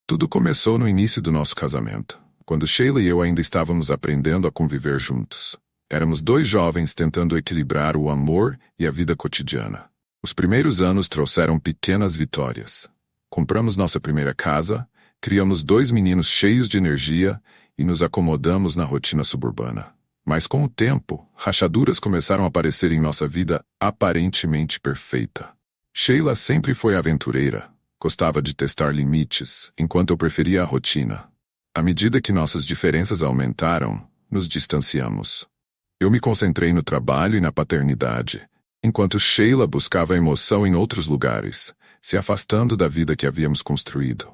Tudo começou no início do nosso casamento, quando Sheila e eu ainda estávamos aprendendo a conviver juntos. Éramos dois jovens tentando equilibrar o amor e a vida cotidiana. Os primeiros anos trouxeram pequenas vitórias. Compramos nossa primeira casa, criamos dois meninos cheios de energia e nos acomodamos na rotina suburbana. Mas com o tempo, rachaduras começaram a aparecer em nossa vida aparentemente perfeita. Sheila sempre foi aventureira, gostava de testar limites, enquanto eu preferia a rotina. À medida que nossas diferenças aumentaram, nos distanciamos. Eu me concentrei no trabalho e na paternidade, enquanto Sheila buscava emoção em outros lugares, se afastando da vida que havíamos construído.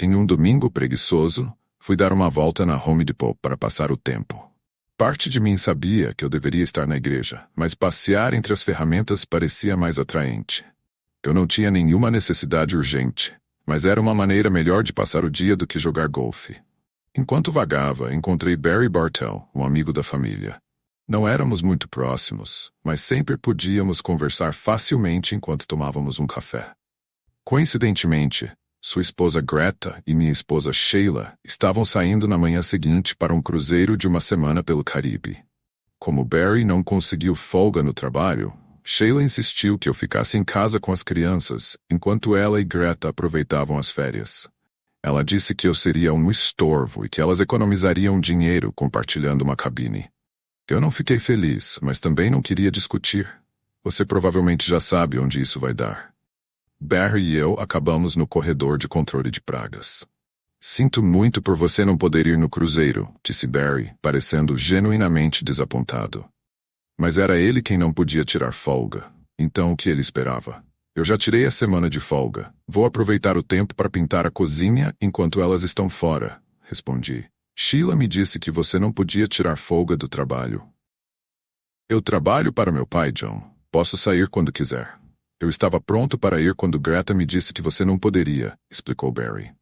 Em um domingo preguiçoso, fui dar uma volta na Home Depot para passar o tempo. Parte de mim sabia que eu deveria estar na igreja, mas passear entre as ferramentas parecia mais atraente. Eu não tinha nenhuma necessidade urgente, mas era uma maneira melhor de passar o dia do que jogar golfe. Enquanto vagava, encontrei Barry Bartell, um amigo da família. Não éramos muito próximos, mas sempre podíamos conversar facilmente enquanto tomávamos um café. Coincidentemente, sua esposa Greta e minha esposa Sheila estavam saindo na manhã seguinte para um cruzeiro de uma semana pelo Caribe. Como Barry não conseguiu folga no trabalho, Sheila insistiu que eu ficasse em casa com as crianças, enquanto ela e Greta aproveitavam as férias. Ela disse que eu seria um estorvo e que elas economizariam dinheiro compartilhando uma cabine. Eu não fiquei feliz, mas também não queria discutir. Você provavelmente já sabe onde isso vai dar. Barry e eu acabamos no corredor de controle de pragas. Sinto muito por você não poder ir no cruzeiro, disse Barry, parecendo genuinamente desapontado. Mas era ele quem não podia tirar folga. Então o que ele esperava? Eu já tirei a semana de folga. Vou aproveitar o tempo para pintar a cozinha enquanto elas estão fora, respondi. Sheila me disse que você não podia tirar folga do trabalho. Eu trabalho para meu pai, John. Posso sair quando quiser. Eu estava pronto para ir quando Greta me disse que você não poderia, explicou Barry.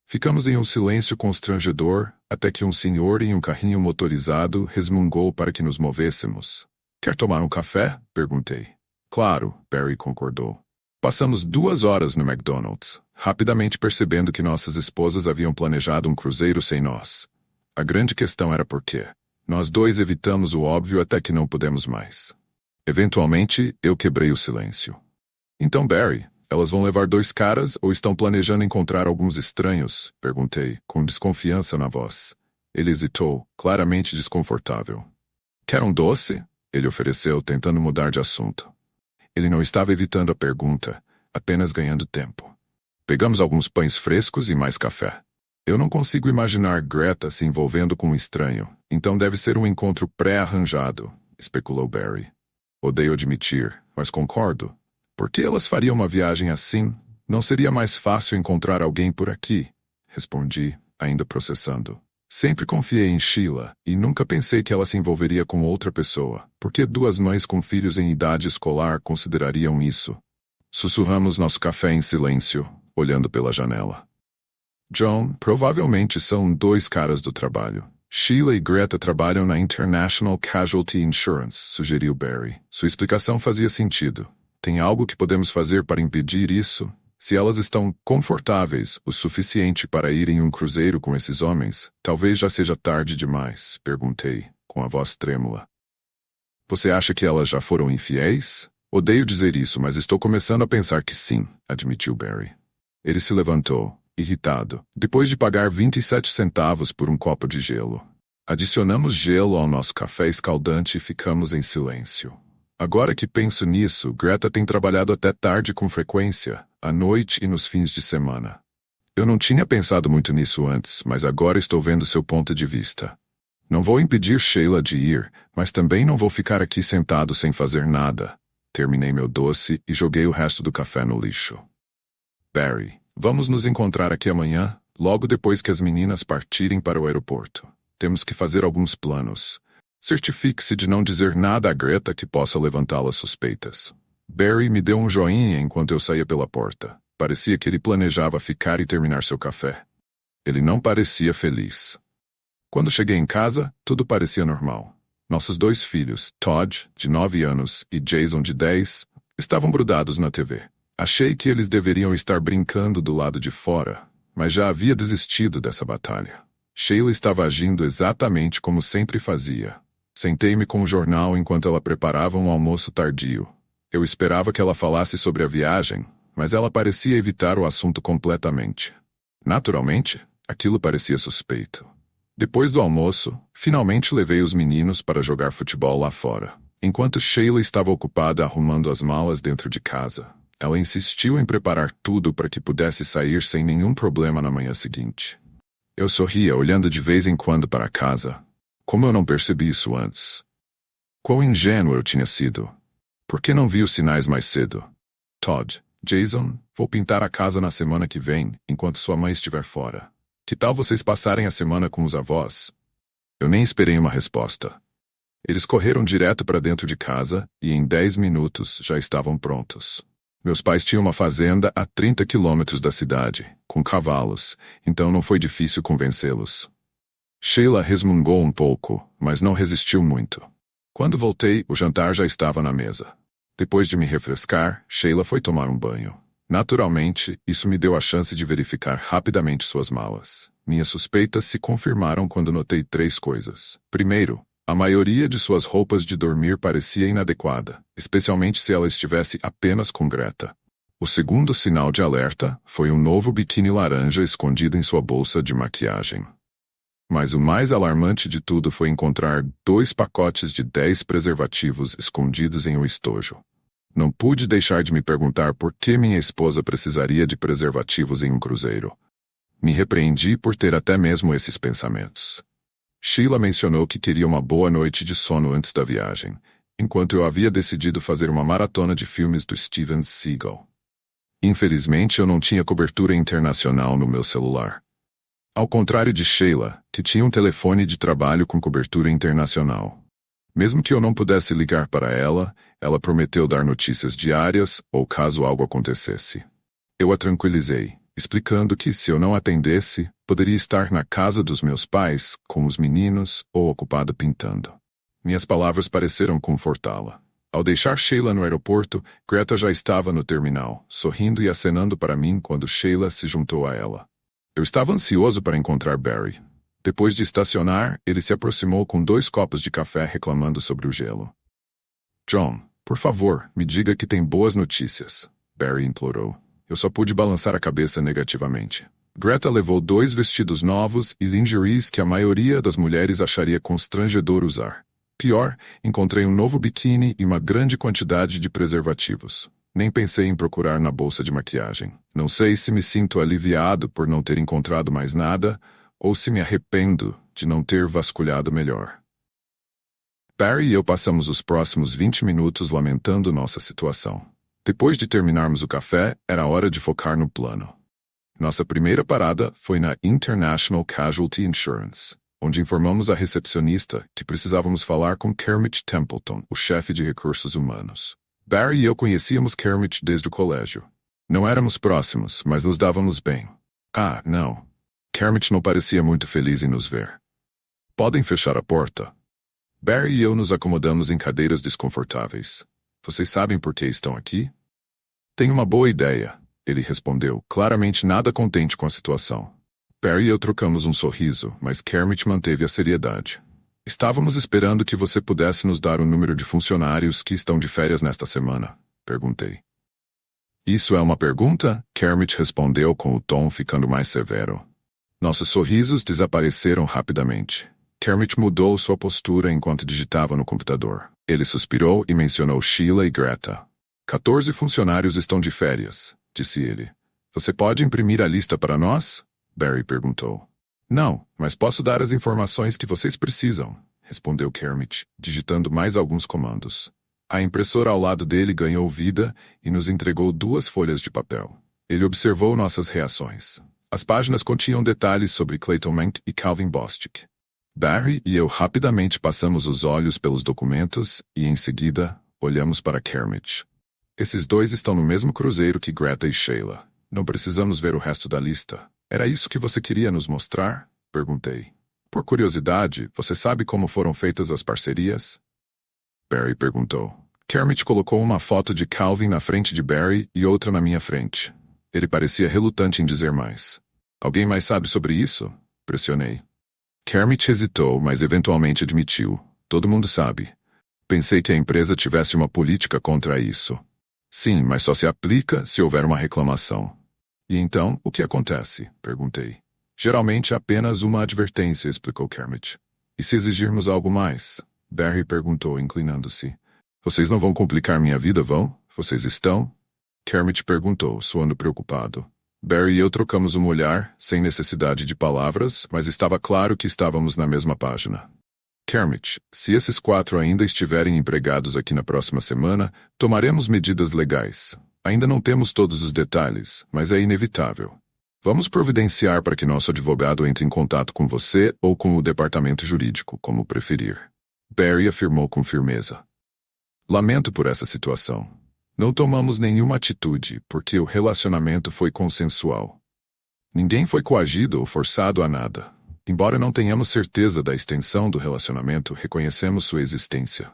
Ficamos em um silêncio constrangedor, até que um senhor em um carrinho motorizado resmungou para que nos movêssemos. Quer tomar um café? Perguntei. Claro, Barry concordou. Passamos 2 horas no McDonald's, rapidamente percebendo que nossas esposas haviam planejado um cruzeiro sem nós. A grande questão era por quê. Nós dois evitamos o óbvio até que não pudemos mais. Eventualmente, eu quebrei o silêncio. Então, Barry, elas vão levar 2 caras ou estão planejando encontrar alguns estranhos? Perguntei, com desconfiança na voz. Ele hesitou, claramente desconfortável. Quer um doce? Ele ofereceu, tentando mudar de assunto. Ele não estava evitando a pergunta, apenas ganhando tempo. Pegamos alguns pães frescos e mais café. Eu não consigo imaginar Greta se envolvendo com um estranho, então deve ser um encontro pré-arranjado, especulou Barry. Odeio admitir, mas concordo. Por que elas fariam uma viagem assim? Não seria mais fácil encontrar alguém por aqui? Respondi, ainda processando. Sempre confiei em Sheila e nunca pensei que ela se envolveria com outra pessoa. Por que 2 mães com filhos em idade escolar considerariam isso? Sussurramos nosso café em silêncio, olhando pela janela. John, provavelmente são 2 caras do trabalho. Sheila e Greta trabalham na International Casualty Insurance, sugeriu Barry. Sua explicação fazia sentido. Tem algo que podemos fazer para impedir isso? Se elas estão confortáveis o suficiente para ir em um cruzeiro com esses homens, talvez já seja tarde demais, perguntei, com a voz trêmula. Você acha que elas já foram infiéis? Odeio dizer isso, mas estou começando a pensar que sim, admitiu Barry. Ele se levantou, irritado, depois de pagar 27 centavos por um copo de gelo. Adicionamos gelo ao nosso café escaldante e ficamos em silêncio. Agora que penso nisso, Greta tem trabalhado até tarde com frequência, à noite e nos fins de semana. Eu não tinha pensado muito nisso antes, mas agora estou vendo seu ponto de vista. Não vou impedir Sheila de ir, mas também não vou ficar aqui sentado sem fazer nada. Terminei meu doce e joguei o resto do café no lixo. Barry, vamos nos encontrar aqui amanhã, logo depois que as meninas partirem para o aeroporto. Temos que fazer alguns planos. Certifique-se de não dizer nada a Greta que possa levantá-las suspeitas. Barry me deu um joinha enquanto eu saía pela porta. Parecia que ele planejava ficar e terminar seu café. Ele não parecia feliz. Quando cheguei em casa, tudo parecia normal. Nossos 2 filhos, Todd, de 9 anos, e Jason, de 10, estavam grudados na TV. Achei que eles deveriam estar brincando do lado de fora, mas já havia desistido dessa batalha. Sheila estava agindo exatamente como sempre fazia. Sentei-me com o jornal enquanto ela preparava um almoço tardio. Eu esperava que ela falasse sobre a viagem, mas ela parecia evitar o assunto completamente. Naturalmente, aquilo parecia suspeito. Depois do almoço, finalmente levei os meninos para jogar futebol lá fora. Enquanto Sheila estava ocupada arrumando as malas dentro de casa, ela insistiu em preparar tudo para que pudesse sair sem nenhum problema na manhã seguinte. Eu sorria olhando de vez em quando para casa. Como eu não percebi isso antes? Quão ingênuo eu tinha sido. Por que não vi os sinais mais cedo? Todd, Jason, vou pintar a casa na semana que vem, enquanto sua mãe estiver fora. Que tal vocês passarem a semana com os avós? Eu nem esperei uma resposta. Eles correram direto para dentro de casa e em 10 minutos já estavam prontos. Meus pais tinham uma fazenda a 30 quilômetros da cidade, com cavalos, então não foi difícil convencê-los. Sheila resmungou um pouco, mas não resistiu muito. Quando voltei, o jantar já estava na mesa. Depois de me refrescar, Sheila foi tomar um banho. Naturalmente, isso me deu a chance de verificar rapidamente suas malas. Minhas suspeitas se confirmaram quando notei 3 coisas. Primeiro, a maioria de suas roupas de dormir parecia inadequada, especialmente se ela estivesse apenas com Greta. O segundo sinal de alerta foi um novo biquíni laranja escondido em sua bolsa de maquiagem. Mas o mais alarmante de tudo foi encontrar 2 pacotes de 10 preservativos escondidos em um estojo. Não pude deixar de me perguntar por que minha esposa precisaria de preservativos em um cruzeiro. Me repreendi por ter até mesmo esses pensamentos. Sheila mencionou que queria uma boa noite de sono antes da viagem, enquanto eu havia decidido fazer uma maratona de filmes do Steven Seagal. Infelizmente, eu não tinha cobertura internacional no meu celular. Ao contrário de Sheila, que tinha um telefone de trabalho com cobertura internacional. Mesmo que eu não pudesse ligar para ela, ela prometeu dar notícias diárias ou caso algo acontecesse. Eu a tranquilizei, explicando que, se eu não atendesse, poderia estar na casa dos meus pais, com os meninos, ou ocupado pintando. Minhas palavras pareceram confortá-la. Ao deixar Sheila no aeroporto, Greta já estava no terminal, sorrindo e acenando para mim quando Sheila se juntou a ela. Eu estava ansioso para encontrar Barry. Depois de estacionar, ele se aproximou com 2 copos de café reclamando sobre o gelo. John, por favor, me diga que tem boas notícias, Barry implorou. Eu só pude balançar a cabeça negativamente. Greta levou 2 vestidos novos e lingeries que a maioria das mulheres acharia constrangedor usar. Pior, encontrei um novo biquíni e uma grande quantidade de preservativos. Nem pensei em procurar na bolsa de maquiagem. Não sei se me sinto aliviado por não ter encontrado mais nada, ou se me arrependo de não ter vasculhado melhor. Barry e eu passamos os próximos 20 minutos lamentando nossa situação. Depois de terminarmos o café, era hora de focar no plano. Nossa primeira parada foi na International Casualty Insurance, onde informamos a recepcionista que precisávamos falar com Kermit Templeton, o chefe de recursos humanos. Barry e eu conhecíamos Kermit desde o colégio. Não éramos próximos, mas nos dávamos bem. Ah, não. Kermit não parecia muito feliz em nos ver. Podem fechar a porta? Barry e eu nos acomodamos em cadeiras desconfortáveis. Vocês sabem por que estão aqui? Tenho uma boa ideia, ele respondeu, claramente nada contente com a situação. Barry e eu trocamos um sorriso, mas Kermit manteve a seriedade. Estávamos esperando que você pudesse nos dar o número de funcionários que estão de férias nesta semana, perguntei. Isso é uma pergunta? Kermit respondeu com o tom ficando mais severo. Nossos sorrisos desapareceram rapidamente. Kermit mudou sua postura enquanto digitava no computador. Ele suspirou e mencionou Sheila e Greta. 14 funcionários estão de férias, disse ele. Você pode imprimir a lista para nós? Barry perguntou. Não, mas posso dar as informações que vocês precisam, respondeu Kermit, digitando mais alguns comandos. A impressora ao lado dele ganhou vida e nos entregou 2 folhas de papel. Ele observou nossas reações. As páginas continham detalhes sobre Clayton Mank e Calvin Bostic. Barry e eu rapidamente passamos os olhos pelos documentos e, em seguida, olhamos para Kermit. Esses 2 estão no mesmo cruzeiro que Greta e Sheila. Não precisamos ver o resto da lista. Era isso que você queria nos mostrar? Perguntei. Por curiosidade, você sabe como foram feitas as parcerias? Barry perguntou. Kermit colocou uma foto de Calvin na frente de Barry e outra na minha frente. Ele parecia relutante em dizer mais. Alguém mais sabe sobre isso? Pressionei. Kermit hesitou, mas eventualmente admitiu. Todo mundo sabe. Pensei que a empresa tivesse uma política contra isso. Sim, mas só se aplica se houver uma reclamação. E então, o que acontece? Perguntei. Geralmente apenas uma advertência, explicou Kermit. E se exigirmos algo mais? Barry perguntou, inclinando-se. Vocês não vão complicar minha vida, vão? Vocês estão? Kermit perguntou, soando preocupado. Barry e eu trocamos um olhar, sem necessidade de palavras, mas estava claro que estávamos na mesma página. Kermit, se esses 4 ainda estiverem empregados aqui na próxima semana, tomaremos medidas legais. Ainda não temos todos os detalhes, mas é inevitável. Vamos providenciar para que nosso advogado entre em contato com você ou com o departamento jurídico, como preferir. Barry afirmou com firmeza. Lamento por essa situação. Não tomamos nenhuma atitude, porque o relacionamento foi consensual. Ninguém foi coagido ou forçado a nada. Embora não tenhamos certeza da extensão do relacionamento, reconhecemos sua existência.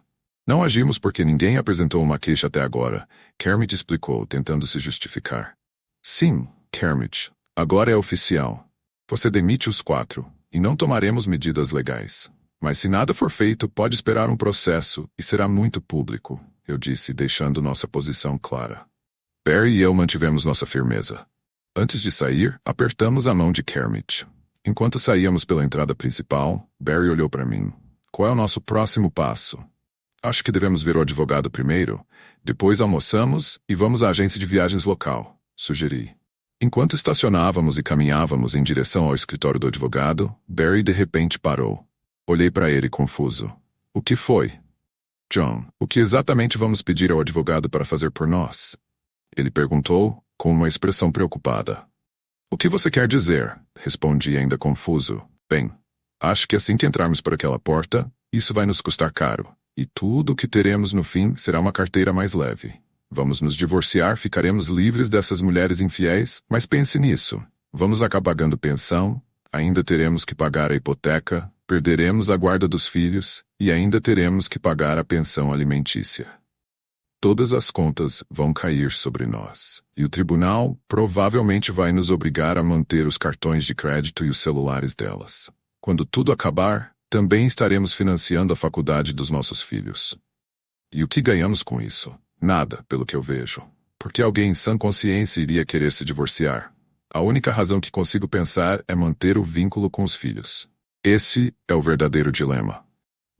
Não agimos porque ninguém apresentou uma queixa até agora, Kermit explicou, tentando se justificar. Sim, Kermit, agora é oficial. Você demite os 4, e não tomaremos medidas legais. Mas se nada for feito, pode esperar um processo, e será muito público, eu disse, deixando nossa posição clara. Barry e eu mantivemos nossa firmeza. Antes de sair, apertamos a mão de Kermit. Enquanto saíamos pela entrada principal, Barry olhou para mim. Qual é o nosso próximo passo? Acho que devemos ver o advogado primeiro, depois almoçamos e vamos à agência de viagens local, sugeri. Enquanto estacionávamos e caminhávamos em direção ao escritório do advogado, Barry de repente parou. Olhei para ele confuso. O que foi? John, o que exatamente vamos pedir ao advogado para fazer por nós? Ele perguntou, com uma expressão preocupada. O que você quer dizer? Respondi ainda confuso. Bem, acho que assim que entrarmos por aquela porta, isso vai nos custar caro. E tudo o que teremos no fim será uma carteira mais leve. Vamos nos divorciar, ficaremos livres dessas mulheres infiéis, mas pense nisso. Vamos acabar pagando pensão, ainda teremos que pagar a hipoteca, perderemos a guarda dos filhos e ainda teremos que pagar a pensão alimentícia. Todas as contas vão cair sobre nós, e o tribunal provavelmente vai nos obrigar a manter os cartões de crédito e os celulares delas. Quando tudo acabar, também estaremos financiando a faculdade dos nossos filhos. E o que ganhamos com isso? Nada, pelo que eu vejo. Porque alguém em sã consciência iria querer se divorciar? A única razão que consigo pensar é manter o vínculo com os filhos. Esse é o verdadeiro dilema.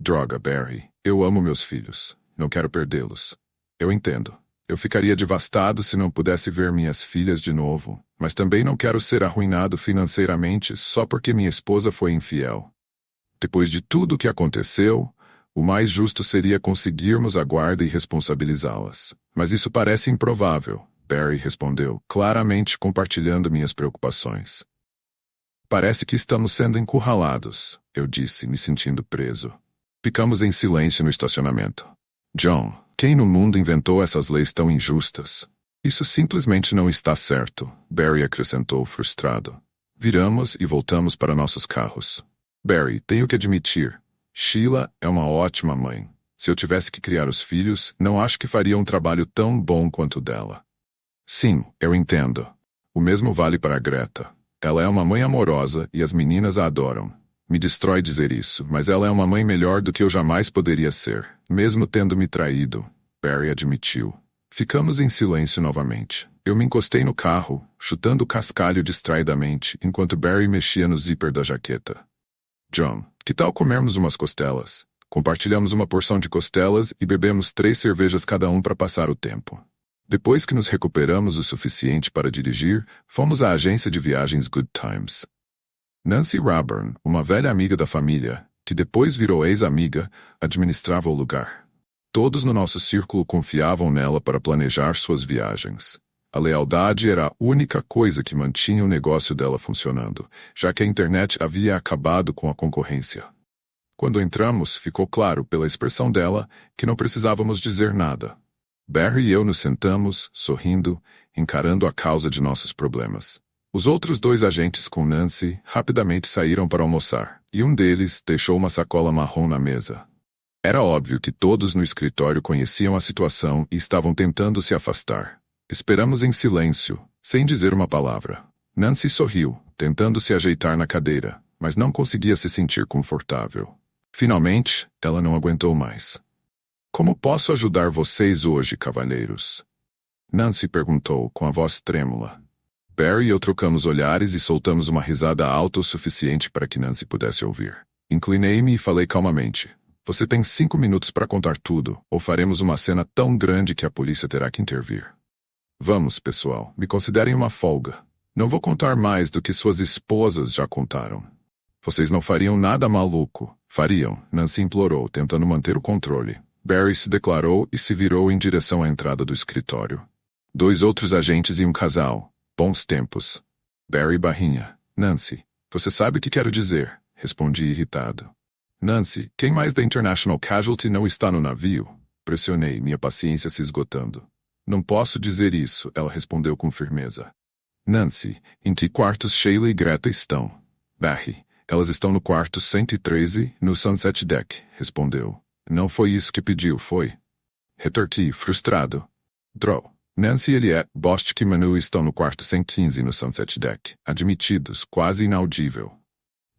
Droga, Barry, eu amo meus filhos. Não quero perdê-los. Eu entendo. Eu ficaria devastado se não pudesse ver minhas filhas de novo, mas também não quero ser arruinado financeiramente só porque minha esposa foi infiel. Depois de tudo o que aconteceu, o mais justo seria conseguirmos a guarda e responsabilizá-las. Mas isso parece improvável, Barry respondeu, claramente compartilhando minhas preocupações. Parece que estamos sendo encurralados, eu disse, me sentindo preso. Ficamos em silêncio no estacionamento. John, quem no mundo inventou essas leis tão injustas? Isso simplesmente não está certo, Barry acrescentou frustrado. Viramos e voltamos para nossos carros. Barry, tenho que admitir, Sheila é uma ótima mãe. Se eu tivesse que criar os filhos, não acho que faria um trabalho tão bom quanto o dela. Sim, eu entendo. O mesmo vale para a Greta. Ela é uma mãe amorosa e as meninas a adoram. Me destrói dizer isso, mas ela é uma mãe melhor do que eu jamais poderia ser, mesmo tendo me traído, Barry admitiu. Ficamos em silêncio novamente. Eu me encostei no carro, chutando o cascalho distraidamente, enquanto Barry mexia no zíper da jaqueta. John, que tal comermos umas costelas? Compartilhamos uma porção de costelas e bebemos 3 cervejas cada um para passar o tempo. Depois que nos recuperamos o suficiente para dirigir, fomos à agência de viagens Good Times. Nancy Raburn, uma velha amiga da família, que depois virou ex-amiga, administrava o lugar. Todos no nosso círculo confiavam nela para planejar suas viagens. A lealdade era a única coisa que mantinha o negócio dela funcionando, já que a internet havia acabado com a concorrência. Quando entramos, ficou claro pela expressão dela que não precisávamos dizer nada. Barry e eu nos sentamos, sorrindo, encarando a causa de nossos problemas. Os outros 2 agentes com Nancy rapidamente saíram para almoçar, e um deles deixou uma sacola marrom na mesa. Era óbvio que todos no escritório conheciam a situação e estavam tentando se afastar. Esperamos em silêncio, sem dizer uma palavra. Nancy sorriu, tentando se ajeitar na cadeira, mas não conseguia se sentir confortável. Finalmente, ela não aguentou mais. Como posso ajudar vocês hoje, cavalheiros? Nancy perguntou com a voz trêmula. Barry e eu trocamos olhares e soltamos uma risada alta o suficiente para que Nancy pudesse ouvir. Inclinei-me e falei calmamente. Você tem 5 minutos para contar tudo, ou faremos uma cena tão grande que a polícia terá que intervir. Vamos, pessoal, me considerem uma folga. Não vou contar mais do que suas esposas já contaram. Vocês não fariam nada maluco. Fariam, Nancy implorou, tentando manter o controle. Barry se declarou e se virou em direção à entrada do escritório. 2 outros agentes e um casal. Bons tempos. Barry barrinha. Nancy, você sabe o que quero dizer, respondi irritado. Nancy, quem mais da International Casualty não está no navio? Pressionei, minha paciência se esgotando. Não posso dizer isso, ela respondeu com firmeza. Nancy, em que quartos Sheila e Greta estão? Barry, elas estão no quarto 113, no Sunset Deck, respondeu. Não foi isso que pediu, foi? Retorqui, frustrado. Drow. Nancy e Eliette, Bostic e Manu estão no quarto 115 no Sunset Deck, admitidos, quase inaudível.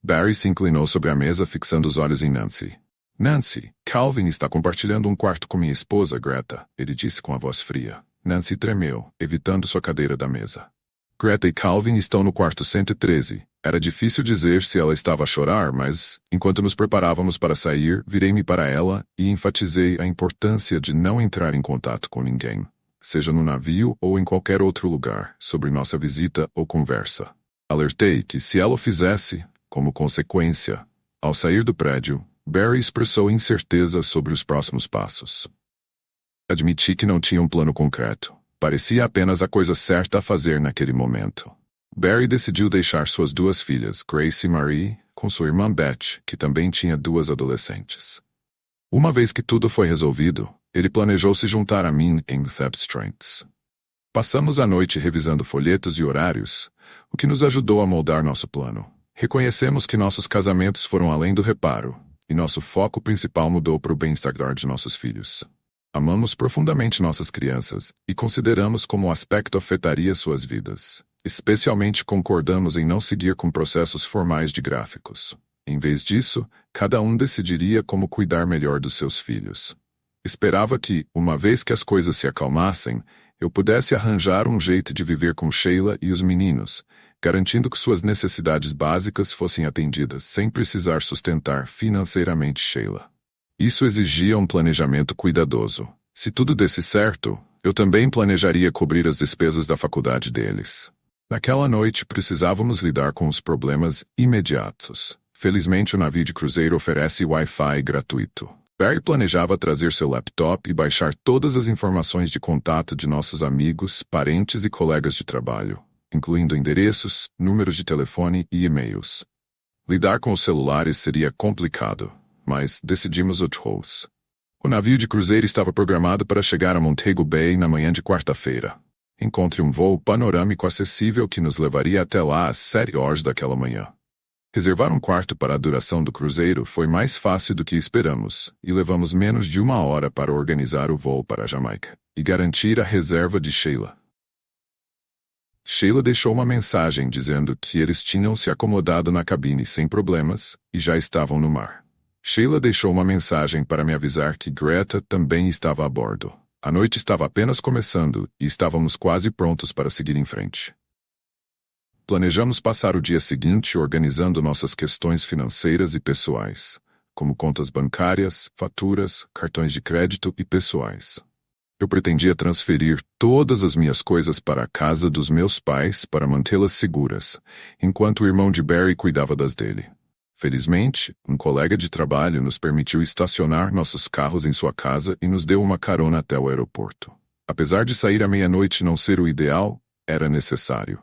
Barry se inclinou sobre a mesa fixando os olhos em Nancy. Nancy, Calvin está compartilhando um quarto com minha esposa, Greta, ele disse com a voz fria. Nancy tremeu, evitando sua cadeira da mesa. Greta e Calvin estão no quarto 113. Era difícil dizer se ela estava a chorar, mas, enquanto nos preparávamos para sair, virei-me para ela e enfatizei a importância de não entrar em contato com ninguém, seja no navio ou em qualquer outro lugar, sobre nossa visita ou conversa. Alertei que, se ela o fizesse, como consequência, ao sair do prédio, Barry expressou incerteza sobre os próximos passos. Admiti que não tinha um plano concreto. Parecia apenas a coisa certa a fazer naquele momento. Barry decidiu deixar suas 2 filhas, Grace e Marie, com sua irmã Beth, que também tinha 2 adolescentes. Uma vez que tudo foi resolvido, ele planejou se juntar a mim em Theb Strengths. Passamos a noite revisando folhetos e horários, o que nos ajudou a moldar nosso plano. Reconhecemos que nossos casamentos foram além do reparo, e nosso foco principal mudou para o bem-estar de nossos filhos. Amamos profundamente nossas crianças e consideramos como o aspecto afetaria suas vidas. Especialmente concordamos em não seguir com processos formais de gráficos. Em vez disso, cada um decidiria como cuidar melhor dos seus filhos. Esperava que, uma vez que as coisas se acalmassem, eu pudesse arranjar um jeito de viver com Sheila e os meninos, garantindo que suas necessidades básicas fossem atendidas sem precisar sustentar financeiramente Sheila. Isso exigia um planejamento cuidadoso. Se tudo desse certo, eu também planejaria cobrir as despesas da faculdade deles. Naquela noite precisávamos lidar com os problemas imediatos. Felizmente o navio de cruzeiro oferece Wi-Fi gratuito. Barry planejava trazer seu laptop e baixar todas as informações de contato de nossos amigos, parentes e colegas de trabalho, incluindo endereços, números de telefone e e-mails. Lidar com os celulares seria complicado, mas decidimos outros. O navio de cruzeiro estava programado para chegar a Montego Bay na manhã de quarta-feira. Encontre um voo panorâmico acessível que nos levaria até lá às 7 horas daquela manhã. Reservar um quarto para a duração do cruzeiro foi mais fácil do que esperamos, e levamos menos de 1 hora para organizar o voo para a Jamaica e garantir a reserva de Sheila. Sheila deixou uma mensagem dizendo que eles tinham se acomodado na cabine sem problemas e já estavam no mar. Sheila deixou uma mensagem para me avisar que Greta também estava a bordo. A noite estava apenas começando e estávamos quase prontos para seguir em frente. Planejamos passar o dia seguinte organizando nossas questões financeiras e pessoais, como contas bancárias, faturas, cartões de crédito e pessoais. Eu pretendia transferir todas as minhas coisas para a casa dos meus pais para mantê-las seguras, enquanto o irmão de Barry cuidava das dele. Felizmente, um colega de trabalho nos permitiu estacionar nossos carros em sua casa e nos deu uma carona até o aeroporto. Apesar de sair à meia-noite não ser o ideal, era necessário.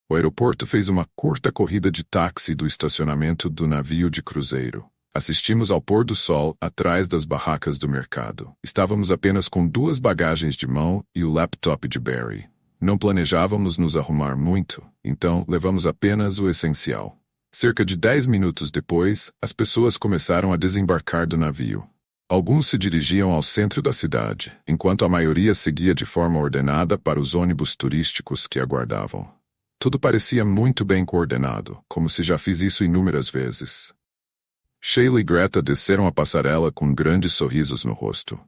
O aeroporto fez uma curta corrida de táxi do estacionamento do navio de cruzeiro. Assistimos ao pôr do sol atrás das barracas do mercado. Estávamos apenas com 2 bagagens de mão e o laptop de Barry. Não planejávamos nos arrumar muito, então levamos apenas o essencial. Cerca de 10 minutos depois, as pessoas começaram a desembarcar do navio. Alguns se dirigiam ao centro da cidade, enquanto a maioria seguia de forma ordenada para os ônibus turísticos que aguardavam. Tudo parecia muito bem coordenado, como se já fiz isso inúmeras vezes. Sheila e Greta desceram a passarela com grandes sorrisos no rosto.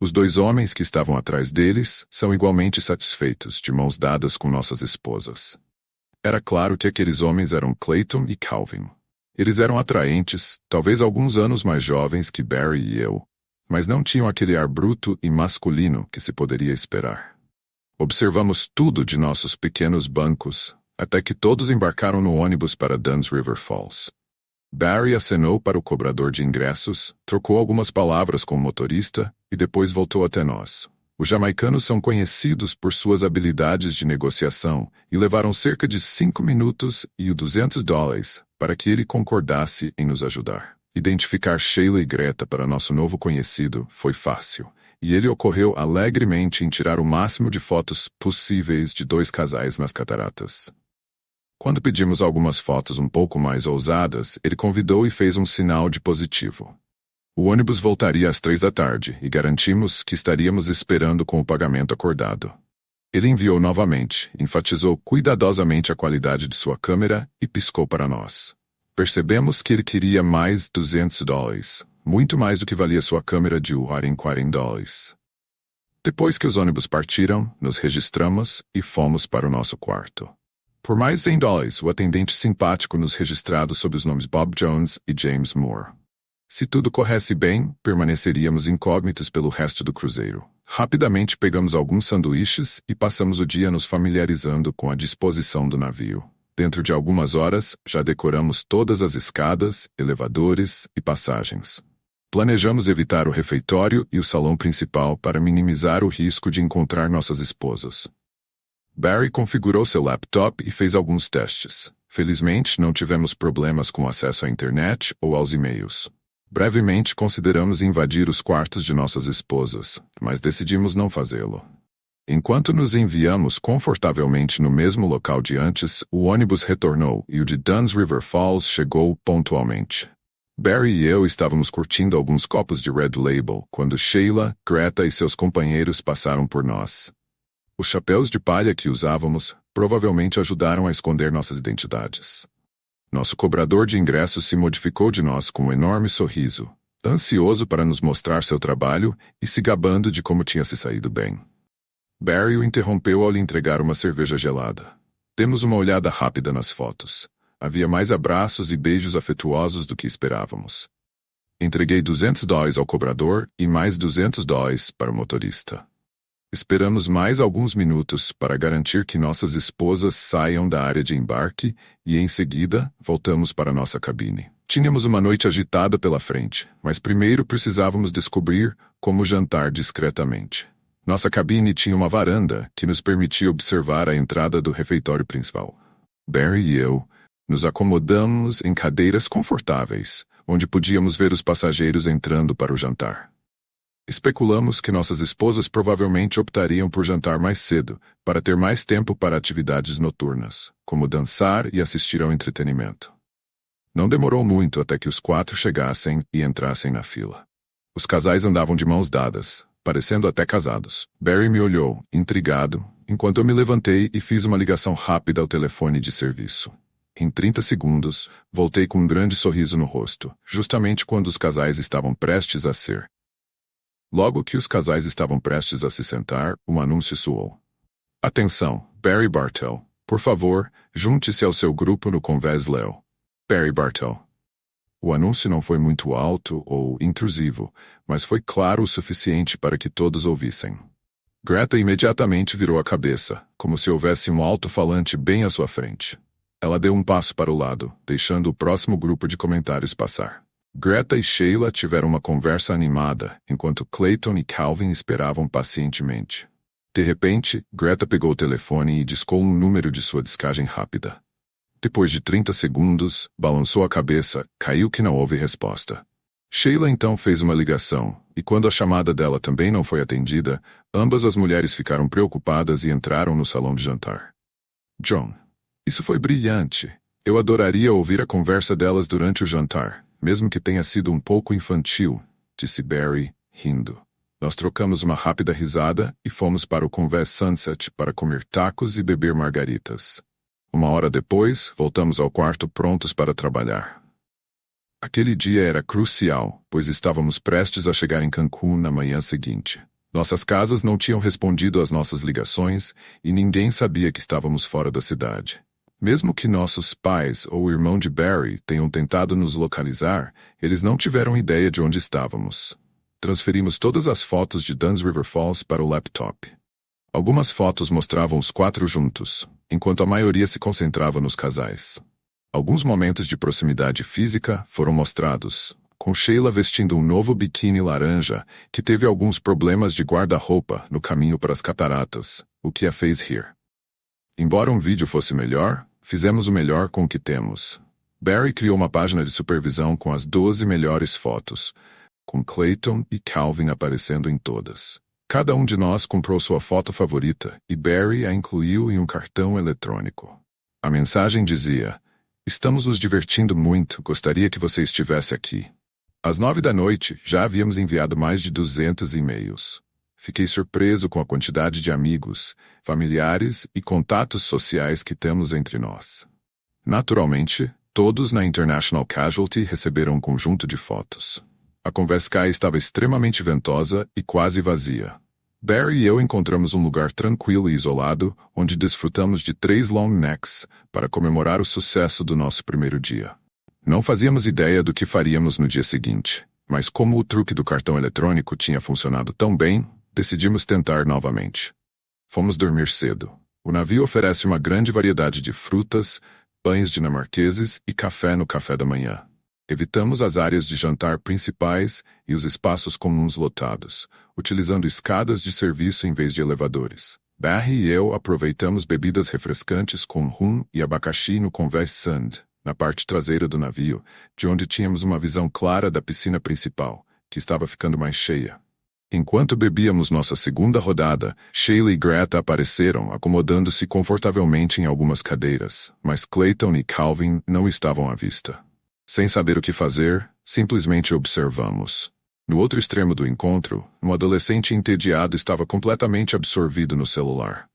Os dois homens que estavam atrás deles são igualmente satisfeitos, de mãos dadas com nossas esposas. Era claro que aqueles homens eram Clayton e Calvin. Eles eram atraentes, talvez alguns anos mais jovens que Barry e eu, mas não tinham aquele ar bruto e masculino que se poderia esperar. Observamos tudo de nossos pequenos bancos, até que todos embarcaram no ônibus para Dunn's River Falls. Barry acenou para o cobrador de ingressos, trocou algumas palavras com o motorista e depois voltou até nós. Os jamaicanos são conhecidos por suas habilidades de negociação e levaram cerca de 5 minutos e $200 para que ele concordasse em nos ajudar. Identificar Sheila e Greta para nosso novo conhecido foi fácil, e ele ocorreu alegremente em tirar o máximo de fotos possíveis de dois casais nas cataratas. Quando pedimos algumas fotos um pouco mais ousadas, ele convidou e fez um sinal de positivo. O ônibus voltaria às 3 da tarde e garantimos que estaríamos esperando com o pagamento acordado. Ele enviou novamente, enfatizou cuidadosamente a qualidade de sua câmera e piscou para nós. Percebemos que ele queria mais $200, muito mais do que valia sua câmera de $40. Depois que os ônibus partiram, nos registramos e fomos para o nosso quarto. Por mais $100, o atendente simpático nos registrado sob os nomes Bob Jones e James Moore. Se tudo corresse bem, permaneceríamos incógnitos pelo resto do cruzeiro. Rapidamente pegamos alguns sanduíches e passamos o dia nos familiarizando com a disposição do navio. Dentro de algumas horas, já decoramos todas as escadas, elevadores e passagens. Planejamos evitar o refeitório e o salão principal para minimizar o risco de encontrar nossas esposas. Barry configurou seu laptop e fez alguns testes. Felizmente, não tivemos problemas com acesso à internet ou aos e-mails. Brevemente consideramos invadir os quartos de nossas esposas, mas decidimos não fazê-lo. Enquanto nos enviamos confortavelmente no mesmo local de antes, o ônibus retornou e o de Dunn's River Falls chegou pontualmente. Barry e eu estávamos curtindo alguns copos de Red Label quando Sheila, Greta e seus companheiros passaram por nós. Os chapéus de palha que usávamos provavelmente ajudaram a esconder nossas identidades. Nosso cobrador de ingressos se modificou de nós com um enorme sorriso, ansioso para nos mostrar seu trabalho e se gabando de como tinha se saído bem. Barry o interrompeu ao lhe entregar uma cerveja gelada. Demos uma olhada rápida nas fotos. Havia mais abraços e beijos afetuosos do que esperávamos. Entreguei $200 ao cobrador e mais $200 para o motorista. Esperamos mais alguns minutos para garantir que nossas esposas saiam da área de embarque e, em seguida, voltamos para nossa cabine. Tínhamos uma noite agitada pela frente, mas primeiro precisávamos descobrir como jantar discretamente. Nossa cabine tinha uma varanda que nos permitia observar a entrada do refeitório principal. Barry e eu nos acomodamos em cadeiras confortáveis, onde podíamos ver os passageiros entrando para o jantar. Especulamos que nossas esposas provavelmente optariam por jantar mais cedo, para ter mais tempo para atividades noturnas, como dançar e assistir ao entretenimento. Não demorou muito até que os 4 chegassem e entrassem na fila. Os casais andavam de mãos dadas, parecendo até casados. Barry me olhou, intrigado, enquanto eu me levantei e fiz uma ligação rápida ao telefone de serviço. Em 30 segundos, voltei com um grande sorriso no rosto, justamente quando os casais estavam prestes a ser. Logo que os casais estavam prestes a se sentar, um anúncio soou. Atenção, Barry Bartell. Por favor, junte-se ao seu grupo no Convés Leo. Barry Bartell. O anúncio não foi muito alto ou intrusivo, mas foi claro o suficiente para que todos ouvissem. Greta imediatamente virou a cabeça, como se houvesse um alto-falante bem à sua frente. Ela deu um passo para o lado, deixando o próximo grupo de comentários passar. Greta e Sheila tiveram uma conversa animada, enquanto Clayton e Calvin esperavam pacientemente. De repente, Greta pegou o telefone e discou um número de sua discagem rápida. Depois de 30 segundos, balançou a cabeça, caiu que não houve resposta. Sheila então fez uma ligação, e quando a chamada dela também não foi atendida, ambas as mulheres ficaram preocupadas e entraram no salão de jantar. John. Isso foi brilhante. Eu adoraria ouvir a conversa delas durante o jantar. Mesmo que tenha sido um pouco infantil, disse Barry, rindo. Nós trocamos uma rápida risada e fomos para o Convés Sunset para comer tacos e beber margaritas. Uma hora depois, voltamos ao quarto prontos para trabalhar. Aquele dia era crucial, pois estávamos prestes a chegar em Cancún na manhã seguinte. Nossas casas não tinham respondido às nossas ligações e ninguém sabia que estávamos fora da cidade. Mesmo que nossos pais ou o irmão de Barry tenham tentado nos localizar, eles não tiveram ideia de onde estávamos. Transferimos todas as fotos de Dunn's River Falls para o laptop. Algumas fotos mostravam os 4 juntos, enquanto a maioria se concentrava nos casais. Alguns momentos de proximidade física foram mostrados, com Sheila vestindo um novo biquíni laranja que teve alguns problemas de guarda-roupa no caminho para as cataratas, o que a fez rir. Embora um vídeo fosse melhor, fizemos o melhor com o que temos. Barry criou uma página de supervisão com as 12 melhores fotos, com Clayton e Calvin aparecendo em todas. Cada um de nós comprou sua foto favorita e Barry a incluiu em um cartão eletrônico. A mensagem dizia: "Estamos nos divertindo muito, gostaria que você estivesse aqui." Às 9 da noite, já havíamos enviado mais de 200 e-mails. Fiquei surpreso com a quantidade de amigos, familiares e contatos sociais que temos entre nós. Naturalmente, todos na International Casualty receberam um conjunto de fotos. A Convescai estava extremamente ventosa e quase vazia. Barry e eu encontramos um lugar tranquilo e isolado, onde desfrutamos de 3 long necks para comemorar o sucesso do nosso primeiro dia. Não fazíamos ideia do que faríamos no dia seguinte, mas como o truque do cartão eletrônico tinha funcionado tão bem, decidimos tentar novamente. Fomos dormir cedo. O navio oferece uma grande variedade de frutas, pães dinamarqueses e café no café da manhã. Evitamos as áreas de jantar principais e os espaços comuns lotados, utilizando escadas de serviço em vez de elevadores. Barry e eu aproveitamos bebidas refrescantes com rum e abacaxi no Convés Sand, na parte traseira do navio, de onde tínhamos uma visão clara da piscina principal, que estava ficando mais cheia. Enquanto bebíamos nossa segunda rodada, Sheila e Greta apareceram, acomodando-se confortavelmente em algumas cadeiras, mas Clayton e Calvin não estavam à vista. Sem saber o que fazer, simplesmente observamos. No outro extremo do encontro, um adolescente entediado estava completamente absorvido no celular.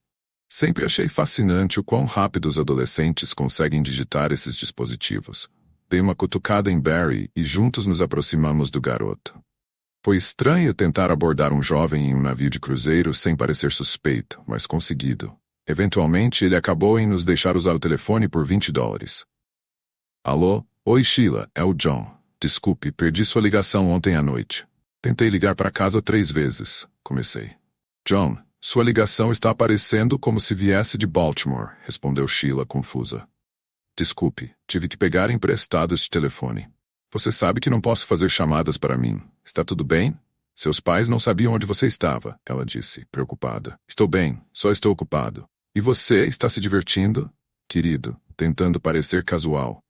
Sempre achei fascinante o quão rápido os adolescentes conseguem digitar esses dispositivos. Dei uma cutucada em Barry e juntos nos aproximamos do garoto. Foi estranho tentar abordar um jovem em um navio de cruzeiro sem parecer suspeito, mas conseguido. Eventualmente, ele acabou em nos deixar usar o telefone por $20. Alô? Oi, Sheila, é o John. Desculpe, perdi sua ligação ontem à noite. Tentei ligar para casa 3 vezes. Comecei. John, sua ligação está aparecendo como se viesse de Baltimore, respondeu Sheila confusa. Desculpe, tive que pegar emprestado este telefone. Você sabe que não posso fazer chamadas para mim. Está tudo bem? Seus pais não sabiam onde você estava, ela disse, preocupada. Estou bem, só estou ocupado. E você está se divertindo? Querido, tentando parecer casual.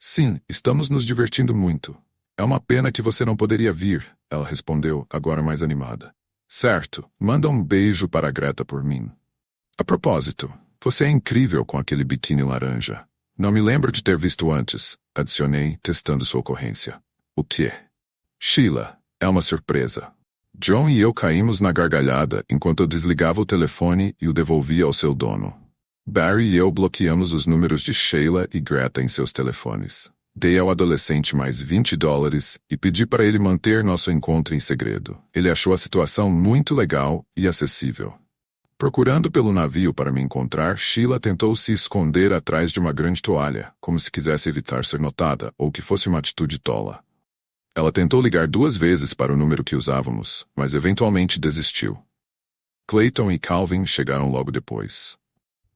Sim, estamos nos divertindo muito. É uma pena que você não poderia vir, ela respondeu, agora mais animada. Certo, manda um beijo para a Greta por mim. A propósito, você é incrível com aquele biquíni laranja. Não me lembro de ter visto antes, adicionei, testando sua ocorrência. O quê? Sheila, é uma surpresa. John e eu caímos na gargalhada enquanto eu desligava o telefone e o devolvia ao seu dono. Barry e eu bloqueamos os números de Sheila e Greta em seus telefones. Dei ao adolescente mais $20 e pedi para ele manter nosso encontro em segredo. Ele achou a situação muito legal e acessível. Procurando pelo navio para me encontrar, Sheila tentou se esconder atrás de uma grande toalha, como se quisesse evitar ser notada ou que fosse uma atitude tola. Ela tentou ligar 2 vezes para o número que usávamos, mas eventualmente desistiu. Clayton e Calvin chegaram logo depois.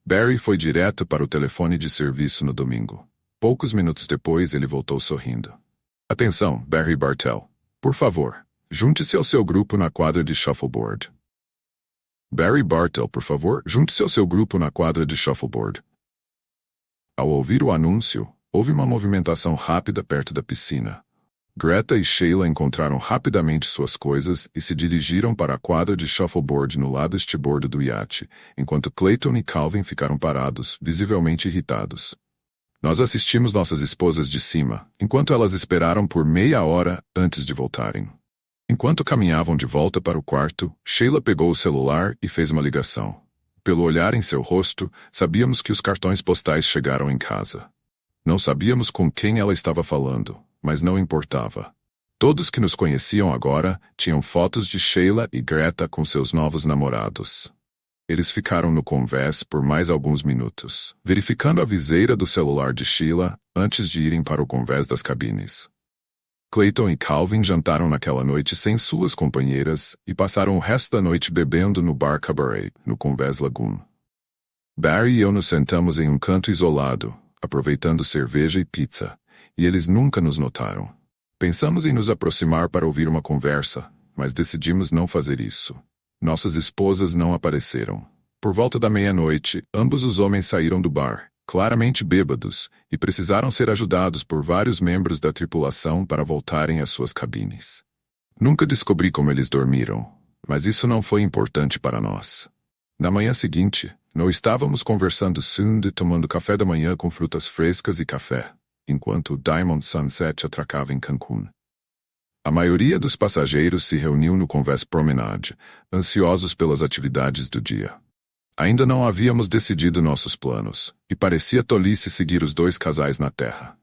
Barry foi direto para o telefone de serviço no domingo. Poucos minutos depois, ele voltou sorrindo. Atenção, Barry Bartell. Por favor, junte-se ao seu grupo na quadra de shuffleboard. Barry Bartell, por favor, junte-se ao seu grupo na quadra de shuffleboard. Ao ouvir o anúncio, houve uma movimentação rápida perto da piscina. Greta e Sheila encontraram rapidamente suas coisas e se dirigiram para a quadra de shuffleboard no lado estibordo do iate, enquanto Clayton e Calvin ficaram parados, visivelmente irritados. Nós assistimos nossas esposas de cima, enquanto elas esperaram por meia hora antes de voltarem. Enquanto caminhavam de volta para o quarto, Sheila pegou o celular e fez uma ligação. Pelo olhar em seu rosto, sabíamos que os cartões postais chegaram em casa. Não sabíamos com quem ela estava falando, mas não importava. Todos que nos conheciam agora tinham fotos de Sheila e Greta com seus novos namorados. Eles ficaram no convés por mais alguns minutos, verificando a viseira do celular de Sheila antes de irem para o convés das cabines. Clayton e Calvin jantaram naquela noite sem suas companheiras e passaram o resto da noite bebendo no Bar Cabaret, no Convés Lagoon. Barry e eu nos sentamos em um canto isolado, aproveitando cerveja e pizza, e eles nunca nos notaram. Pensamos em nos aproximar para ouvir uma conversa, mas decidimos não fazer isso. Nossas esposas não apareceram. Por volta da meia-noite, ambos os homens saíram do bar, claramente bêbados, e precisaram ser ajudados por vários membros da tripulação para voltarem às suas cabines. Nunca descobri como eles dormiram, mas isso não foi importante para nós. Na manhã seguinte, não estávamos conversando e tomando café da manhã com frutas frescas e café, enquanto o Diamond Sunset atracava em Cancún. A maioria dos passageiros se reuniu no Convés Promenade, ansiosos pelas atividades do dia. Ainda não havíamos decidido nossos planos, e parecia tolice seguir os dois casais na terra.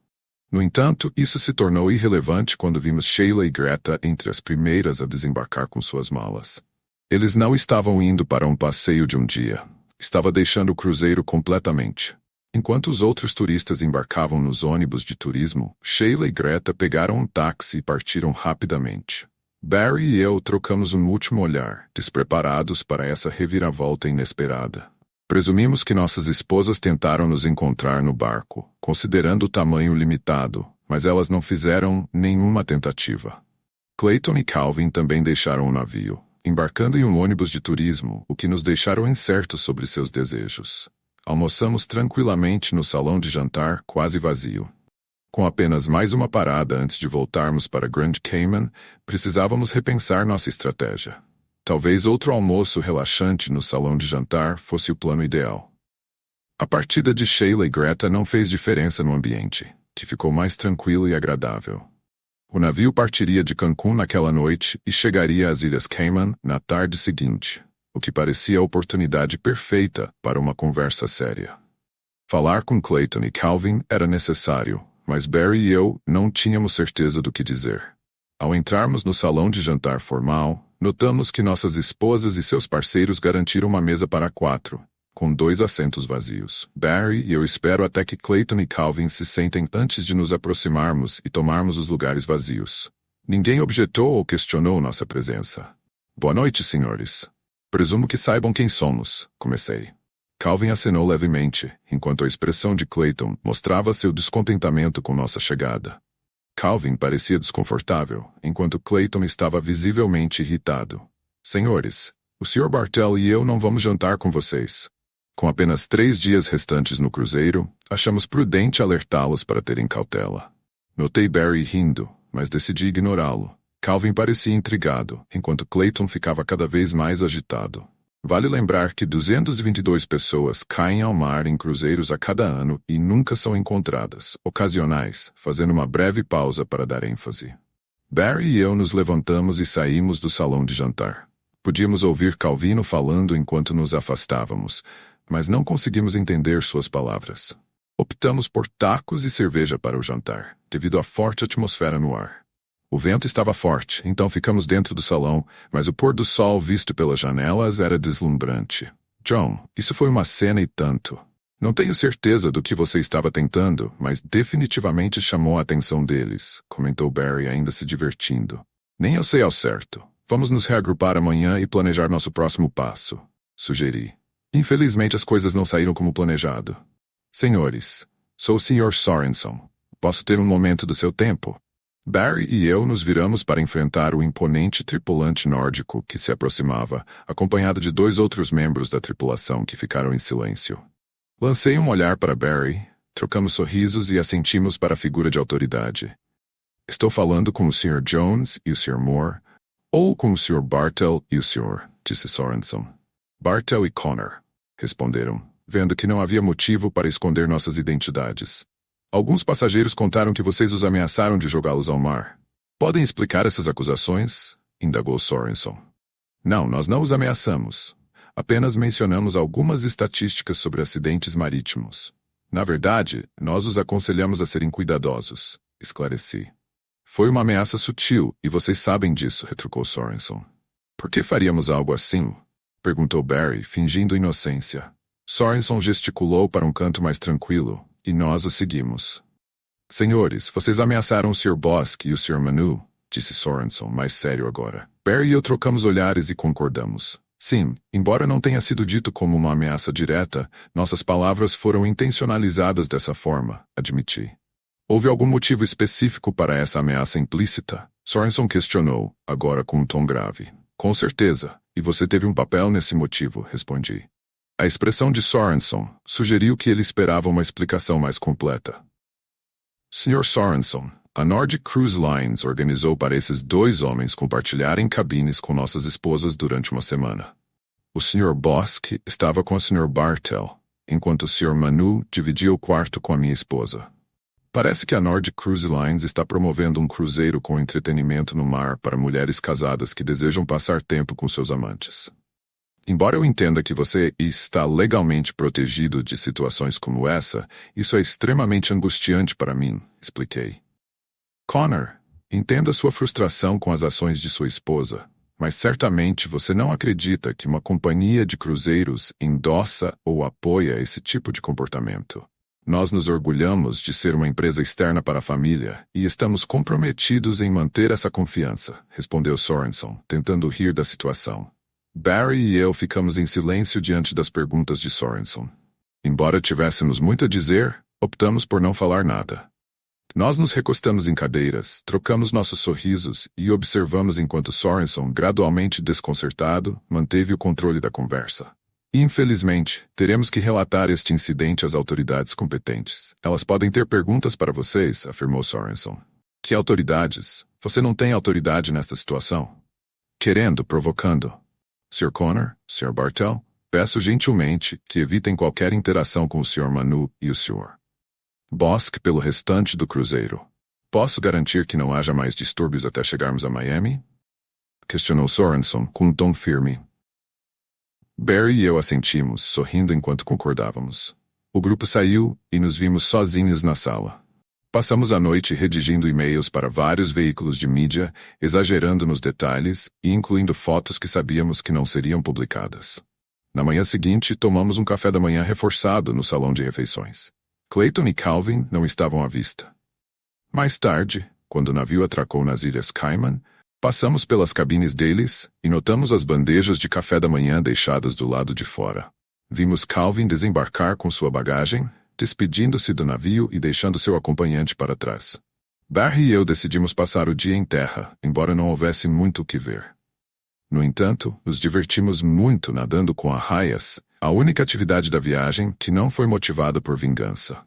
No entanto, isso se tornou irrelevante quando vimos Sheila e Greta entre as primeiras a desembarcar com suas malas. Eles não estavam indo para um passeio de um dia. Estava deixando o cruzeiro completamente. Enquanto os outros turistas embarcavam nos ônibus de turismo, Sheila e Greta pegaram um táxi e partiram rapidamente. Barry e eu trocamos um último olhar, despreparados para essa reviravolta inesperada. Presumimos que nossas esposas tentaram nos encontrar no barco, considerando o tamanho limitado, mas elas não fizeram nenhuma tentativa. Clayton e Calvin também deixaram o navio, embarcando em um ônibus de turismo, o que nos deixaram incertos sobre seus desejos. Almoçamos tranquilamente no salão de jantar, quase vazio. Com apenas mais uma parada antes de voltarmos para Grand Cayman, precisávamos repensar nossa estratégia. Talvez outro almoço relaxante no salão de jantar fosse o plano ideal. A partida de Sheila e Greta não fez diferença no ambiente, que ficou mais tranquilo e agradável. O navio partiria de Cancún naquela noite e chegaria às Ilhas Cayman na tarde seguinte, o que parecia a oportunidade perfeita para uma conversa séria. Falar com Clayton e Calvin era necessário, mas Barry e eu não tínhamos certeza do que dizer. Ao entrarmos no salão de jantar formal, notamos que nossas esposas e seus parceiros garantiram uma mesa para 4, com 2 assentos vazios. Barry e eu espero até que Clayton e Calvin se sentem antes de nos aproximarmos e tomarmos os lugares vazios. Ninguém objetou ou questionou nossa presença. Boa noite, senhores. Presumo que saibam quem somos, comecei. Calvin acenou levemente, enquanto a expressão de Clayton mostrava seu descontentamento com nossa chegada. Calvin parecia desconfortável, enquanto Clayton estava visivelmente irritado. Senhores, o Sr. Bartell e eu não vamos jantar com vocês. Com apenas 3 dias restantes no cruzeiro, achamos prudente alertá-los para terem cautela. Notei Barry rindo, mas decidi ignorá-lo. Calvin parecia intrigado, enquanto Clayton ficava cada vez mais agitado. Vale lembrar que 222 pessoas caem ao mar em cruzeiros a cada ano e nunca são encontradas, ocasionais, fazendo uma breve pausa para dar ênfase. Barry e eu nos levantamos e saímos do salão de jantar. Podíamos ouvir Calvino falando enquanto nos afastávamos, mas não conseguimos entender suas palavras. Optamos por tacos e cerveja para o jantar, devido à forte atmosfera no ar. O vento estava forte, então ficamos dentro do salão, mas o pôr do sol visto pelas janelas era deslumbrante. John, isso foi uma cena e tanto. Não tenho certeza do que você estava tentando, mas definitivamente chamou a atenção deles, comentou Barry ainda se divertindo. Nem eu sei ao certo. Vamos nos reagrupar amanhã e planejar nosso próximo passo, sugeri. Infelizmente as coisas não saíram como planejado. Senhores, sou o Sr. Sorenson. Posso ter um momento do seu tempo? Barry e eu nos viramos para enfrentar o imponente tripulante nórdico que se aproximava, acompanhado de 2 outros membros da tripulação que ficaram em silêncio. Lancei um olhar para Barry, trocamos sorrisos e assentimos para a figura de autoridade. Estou falando com o Sr. Jones e o Sr. Moore, ou com o Sr. Bartell e o Sr., disse Sorenson. Bartell e Connor, responderam, vendo que não havia motivo para esconder nossas identidades. Alguns passageiros contaram que vocês os ameaçaram de jogá-los ao mar. Podem explicar essas acusações? Indagou Sorenson. Não, nós não os ameaçamos. Apenas mencionamos algumas estatísticas sobre acidentes marítimos. Na verdade, nós os aconselhamos a serem cuidadosos, esclareci. Foi uma ameaça sutil, e vocês sabem disso, retrucou Sorenson. Por que faríamos algo assim? Perguntou Barry, fingindo inocência. Sorenson gesticulou para um canto mais tranquilo, e nós o seguimos. Senhores, vocês ameaçaram o Sr. Bosque e o Sr. Manu, disse Sorenson, mais sério agora. Barry e eu trocamos olhares e concordamos. Sim, embora não tenha sido dito como uma ameaça direta, nossas palavras foram intencionalizadas dessa forma, admiti. Houve algum motivo específico para essa ameaça implícita? Sorenson questionou, agora com um tom grave. Com certeza, e você teve um papel nesse motivo, respondi. A expressão de Sorenson sugeriu que ele esperava uma explicação mais completa. Sr. Sorenson, a Nordic Cruise Lines organizou para esses dois homens compartilharem cabines com nossas esposas durante uma semana. O Sr. Bosque estava com a Sr. Bartel, enquanto o Sr. Manu dividia o quarto com a minha esposa. Parece que a Nordic Cruise Lines está promovendo um cruzeiro com entretenimento no mar para mulheres casadas que desejam passar tempo com seus amantes. Embora eu entenda que você está legalmente protegido de situações como essa, isso é extremamente angustiante para mim, expliquei. Connor, entenda sua frustração com as ações de sua esposa, mas certamente você não acredita que uma companhia de cruzeiros endossa ou apoia esse tipo de comportamento. Nós nos orgulhamos de ser uma empresa externa para a família e estamos comprometidos em manter essa confiança, respondeu Sorenson, tentando rir da situação. Barry e eu ficamos em silêncio diante das perguntas de Sorenson. Embora tivéssemos muito a dizer, optamos por não falar nada. Nós nos recostamos em cadeiras, trocamos nossos sorrisos e observamos enquanto Sorenson, gradualmente desconcertado, manteve o controle da conversa. Infelizmente, teremos que relatar este incidente às autoridades competentes. Elas podem ter perguntas para vocês, afirmou Sorenson. Que autoridades? Você não tem autoridade nesta situação? Querendo, provocando. Sr. Connor, Sr. Bartel, peço gentilmente que evitem qualquer interação com o Sr. Manu e o Sr. Bosque pelo restante do cruzeiro. Posso garantir que não haja mais distúrbios até chegarmos a Miami? Questionou Sorenson com um tom firme. Barry e eu assentimos, sorrindo enquanto concordávamos. O grupo saiu e nos vimos sozinhos na sala. Passamos a noite redigindo e-mails para vários veículos de mídia, exagerando nos detalhes e incluindo fotos que sabíamos que não seriam publicadas. Na manhã seguinte, tomamos um café da manhã reforçado no salão de refeições. Clayton e Calvin não estavam à vista. Mais tarde, quando o navio atracou nas Ilhas Cayman, passamos pelas cabines deles e notamos as bandejas de café da manhã deixadas do lado de fora. Vimos Calvin desembarcar com sua bagagem, despedindo-se do navio e deixando seu acompanhante para trás. Barry e eu decidimos passar o dia em terra, embora não houvesse muito o que ver. No entanto, nos divertimos muito nadando com arraias, a única atividade da viagem que não foi motivada por vingança.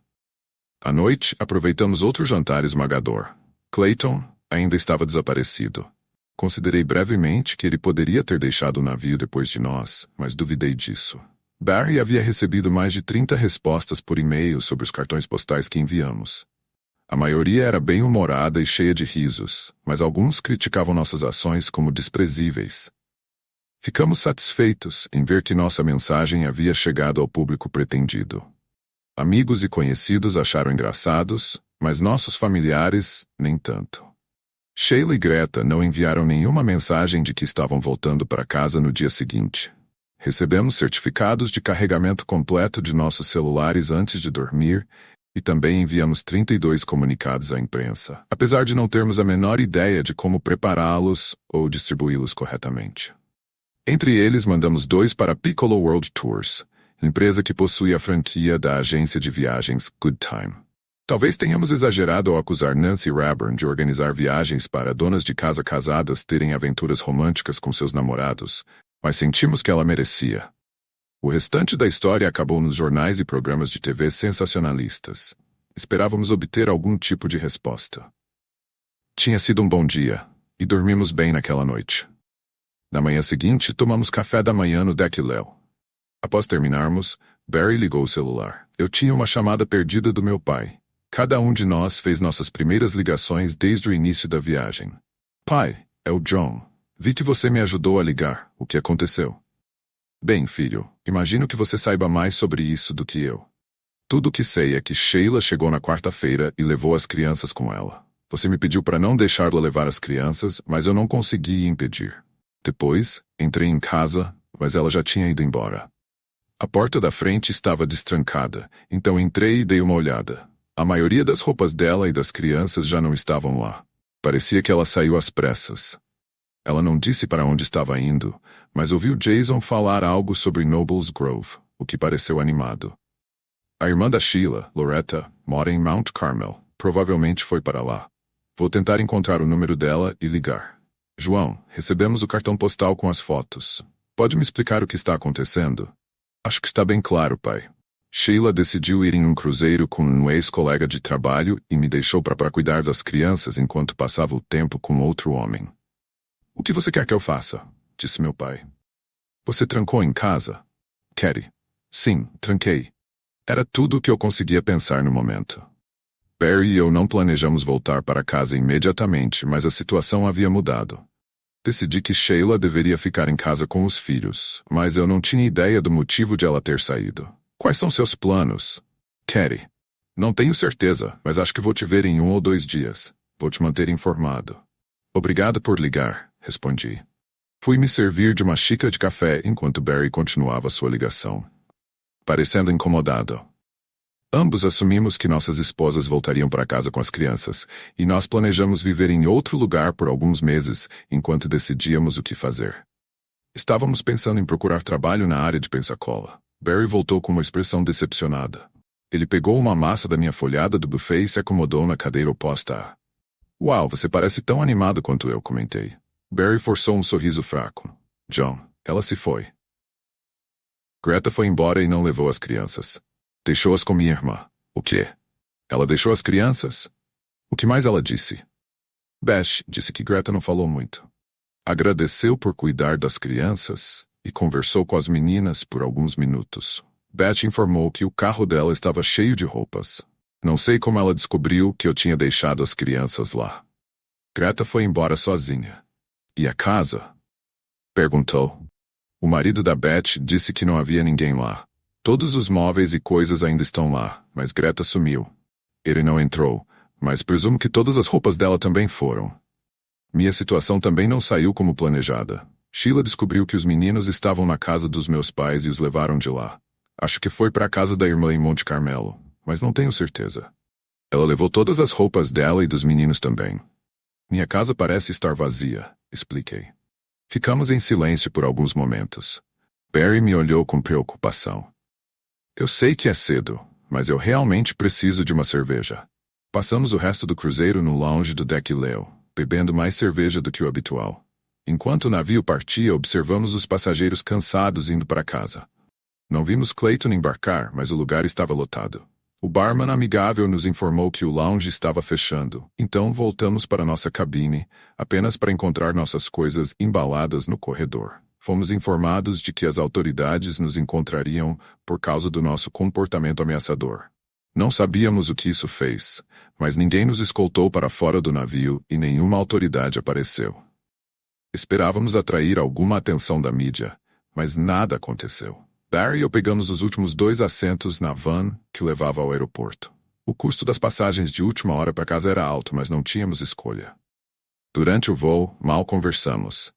À noite, aproveitamos outro jantar esmagador. Clayton ainda estava desaparecido. Considerei brevemente que ele poderia ter deixado o navio depois de nós, mas duvidei disso. Barry havia recebido mais de 30 respostas por e-mail sobre os cartões postais que enviamos. A maioria era bem-humorada e cheia de risos, mas alguns criticavam nossas ações como desprezíveis. Ficamos satisfeitos em ver que nossa mensagem havia chegado ao público pretendido. Amigos e conhecidos acharam engraçados, mas nossos familiares, nem tanto. Sheila e Greta não enviaram nenhuma mensagem de que estavam voltando para casa no dia seguinte. Recebemos certificados de carregamento completo de nossos celulares antes de dormir e também enviamos 32 comunicados à imprensa, apesar de não termos a menor ideia de como prepará-los ou distribuí-los corretamente. Entre eles, mandamos 2 para Piccolo World Tours, empresa que possui a franquia da agência de viagens Good Time. Talvez tenhamos exagerado ao acusar Nancy Rayburn de organizar viagens para donas de casa casadas terem aventuras românticas com seus namorados, mas sentimos que ela merecia. O restante da história acabou nos jornais e programas de TV sensacionalistas. Esperávamos obter algum tipo de resposta. Tinha sido um bom dia, e dormimos bem naquela noite. Na manhã seguinte, tomamos café da manhã no deck Léo. Após terminarmos, Barry ligou o celular. Eu tinha uma chamada perdida do meu pai. Cada um de nós fez nossas primeiras ligações desde o início da viagem. Pai, é o John. Vi que você me ajudou a ligar. O que aconteceu? Bem, filho, imagino que você saiba mais sobre isso do que eu. Tudo o que sei é que Sheila chegou na quarta-feira e levou as crianças com ela. Você me pediu para não deixá-la levar as crianças, mas eu não consegui impedir. Depois, entrei em casa, mas ela já tinha ido embora. A porta da frente estava destrancada, então entrei e dei uma olhada. A maioria das roupas dela e das crianças já não estavam lá. Parecia que ela saiu às pressas. Ela não disse para onde estava indo, mas ouviu Jason falar algo sobre Nobles Grove, o que pareceu animado. A irmã da Sheila, Loretta, mora em Mount Carmel. Provavelmente foi para lá. Vou tentar encontrar o número dela e ligar. João, recebemos o cartão postal com as fotos. Pode me explicar o que está acontecendo? Acho que está bem claro, pai. Sheila decidiu ir em um cruzeiro com um ex-colega de trabalho e me deixou para cuidar das crianças enquanto passava o tempo com outro homem. O que você quer que eu faça? Disse meu pai. Você trancou em casa? Carrie. Sim, tranquei. Era tudo o que eu conseguia pensar no momento. Barry e eu não planejamos voltar para casa imediatamente, mas a situação havia mudado. Decidi que Sheila deveria ficar em casa com os filhos, mas eu não tinha ideia do motivo de ela ter saído. Quais são seus planos? Carrie. Não tenho certeza, mas acho que vou te ver em 1 ou 2 dias. Vou te manter informado. Obrigado por ligar, respondi. Fui me servir de uma xícara de café enquanto Barry continuava sua ligação. Parecendo incomodado. Ambos assumimos que nossas esposas voltariam para casa com as crianças, e nós planejamos viver em outro lugar por alguns meses, enquanto decidíamos o que fazer. Estávamos pensando em procurar trabalho na área de Pensacola. Barry voltou com uma expressão decepcionada. Ele pegou uma massa da minha folhada do buffet e se acomodou na cadeira oposta a. Uau, você parece tão animado quanto eu, comentei. Barry forçou um sorriso fraco. John, ela se foi. Greta foi embora e não levou as crianças. Deixou-as com minha irmã. O quê? Ela deixou as crianças? O que mais ela disse? Beth disse que Greta não falou muito. Agradeceu por cuidar das crianças e conversou com as meninas por alguns minutos. Beth informou que o carro dela estava cheio de roupas. Não sei como ela descobriu que eu tinha deixado as crianças lá. Greta foi embora sozinha. E a casa? Perguntou. O marido da Beth disse que não havia ninguém lá. Todos os móveis e coisas ainda estão lá, mas Greta sumiu. Ele não entrou, mas presumo que todas as roupas dela também foram. Minha situação também não saiu como planejada. Sheila descobriu que os meninos estavam na casa dos meus pais e os levaram de lá. Acho que foi para a casa da irmã em Monte Carmelo, mas não tenho certeza. Ela levou todas as roupas dela e dos meninos também. Minha casa parece estar vazia, expliquei. Ficamos em silêncio por alguns momentos. Barry me olhou com preocupação. Eu sei que é cedo, mas eu realmente preciso de uma cerveja. Passamos o resto do cruzeiro no lounge do Deck Leo, bebendo mais cerveja do que o habitual. Enquanto o navio partia, observamos os passageiros cansados indo para casa. Não vimos Clayton embarcar, mas o lugar estava lotado. O barman amigável nos informou que o lounge estava fechando, então voltamos para nossa cabine, apenas para encontrar nossas coisas embaladas no corredor. Fomos informados de que as autoridades nos encontrariam por causa do nosso comportamento ameaçador. Não sabíamos o que isso fez, mas ninguém nos escoltou para fora do navio e nenhuma autoridade apareceu. Esperávamos atrair alguma atenção da mídia, mas nada aconteceu. Barry e eu pegamos os últimos 2 assentos na van que levava ao aeroporto. O custo das passagens de última hora para casa era alto, mas não tínhamos escolha. Durante o voo, mal conversamos.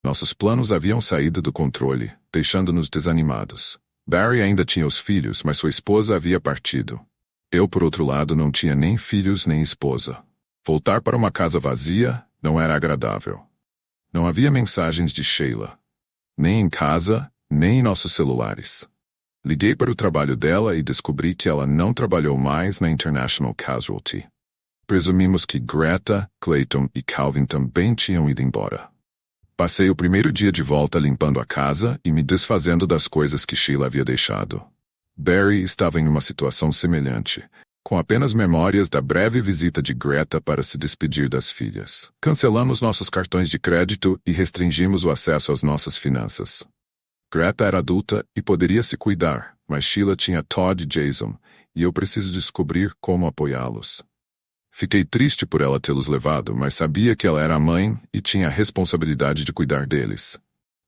Nossos planos haviam saído do controle, deixando-nos desanimados. Barry ainda tinha os filhos, mas sua esposa havia partido. Eu, por outro lado, não tinha nem filhos nem esposa. Voltar para uma casa vazia não era agradável. Não havia mensagens de Sheila. Nem em casa, nem em nossos celulares. Liguei para o trabalho dela e descobri que ela não trabalhou mais na International Casualty. Presumimos que Greta, Clayton e Calvin também tinham ido embora. Passei o primeiro dia de volta limpando a casa e me desfazendo das coisas que Sheila havia deixado. Barry estava em uma situação semelhante, com apenas memórias da breve visita de Greta para se despedir das filhas. Cancelamos nossos cartões de crédito e restringimos o acesso às nossas finanças. Greta era adulta e poderia se cuidar, mas Sheila tinha Todd e Jason, e eu preciso descobrir como apoiá-los. Fiquei triste por ela tê-los levado, mas sabia que ela era a mãe e tinha a responsabilidade de cuidar deles.